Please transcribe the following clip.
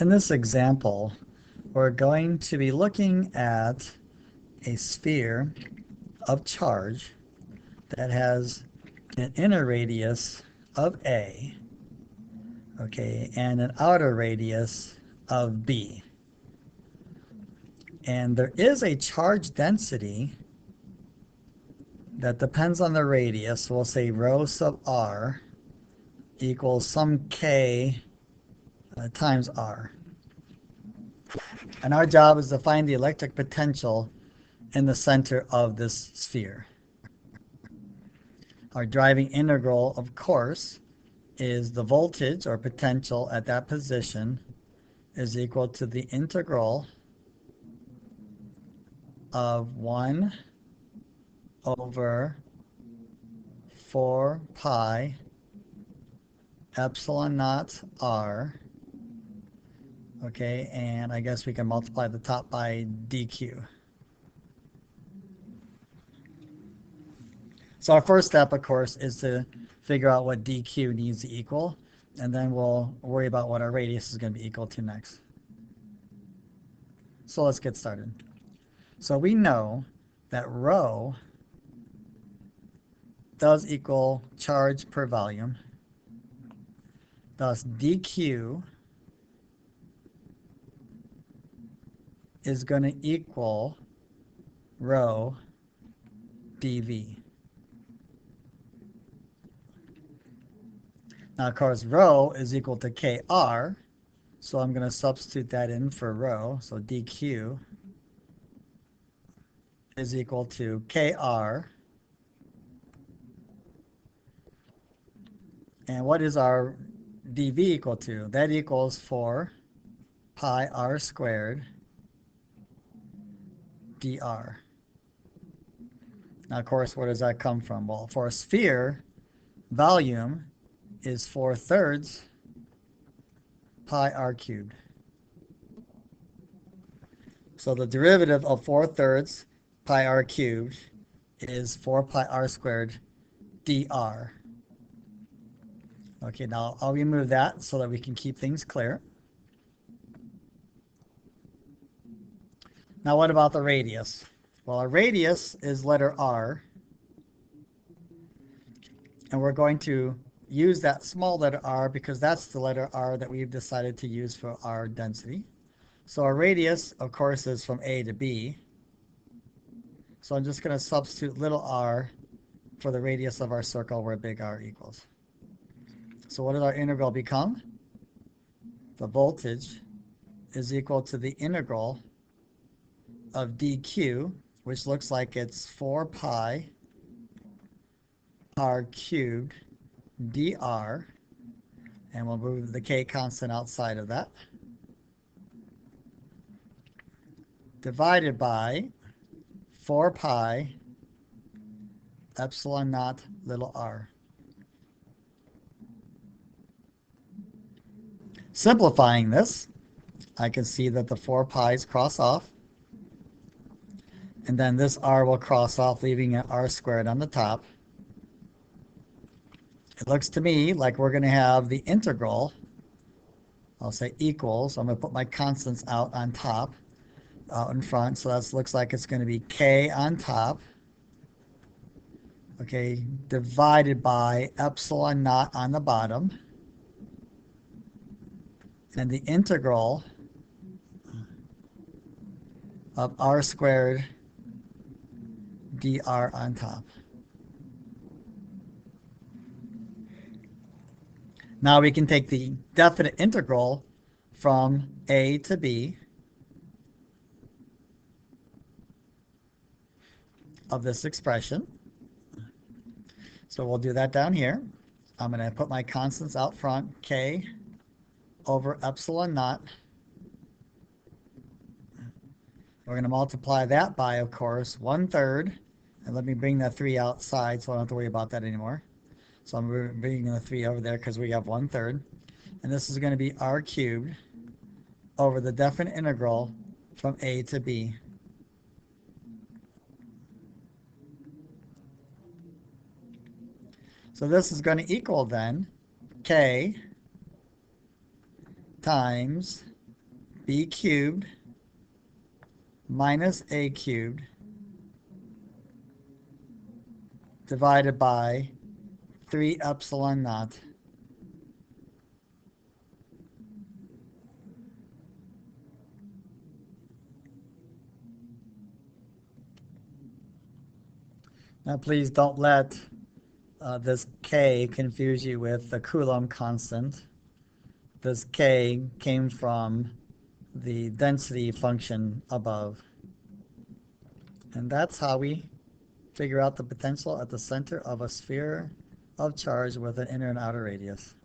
In this example, we're going to be looking at a sphere of charge that has an inner radius of A, okay, and an outer radius of B. And there is a charge density that depends on the radius. We'll say rho sub r equals some k times r. And our job is to find the electric potential in the center of this sphere. Our driving integral, of course, is the voltage or potential at that position is equal to the integral of 1 over 4 pi epsilon naught r. Okay, and I guess we can multiply the top by dq. So our first step, of course, is to figure out what dq needs to equal, and then we'll worry about what our radius is going to be equal to next. So let's get started. So we know that rho does equal charge per volume. Thus, dq is going to equal rho dV. Now, of course, rho is equal to kr, so I'm going to substitute that in for rho. So dq is equal to kr. And what is our dV equal to? That equals 4 pi r squared dr. Now, of course, where does that come from? Well, for a sphere, volume is 4/3 pi r cubed. So the derivative of 4/3 pi r cubed is 4 pi r squared dr. Okay, now I'll remove that so that we can keep things clear. Now what about the radius? Well, our radius is letter r, and we're going to use that small letter r because that's the letter r that we've decided to use for our density. So our radius, of course, is from A to B. So I'm just going to substitute little r for the radius of our circle where big R equals. So what does our integral become? The voltage is equal to the integral of dq, which looks like it's 4 pi r cubed dr, and we'll move the k constant outside of that, divided by 4 pi epsilon naught little r. Simplifying this, I can see that the 4 pi's cross off, and then this r will cross off, leaving an r squared on the top. It looks to me like we're going to have the integral, I'll say equals, I'm going to put my constants out on top, out in front, so that looks like it's going to be k on top, okay, divided by epsilon naught on the bottom, and the integral of r squared dr on top. Now we can take the definite integral from A to B of this expression. So we'll do that down here. I'm going to put my constants out front, k over epsilon naught. We're going to multiply that by, of course, 1/3. And let me bring that 3 outside so I don't have to worry about that anymore. So I'm bringing the 3 over there because we have 1/3. And this is going to be r cubed over the definite integral from A to B. So this is going to equal then k times b cubed minus a cubed divided by 3 epsilon naught Now please don't let this k confuse you with the Coulomb constant. This k came from the density function above. And that's how we figure out the potential at the center of a sphere of charge with an inner and outer radius.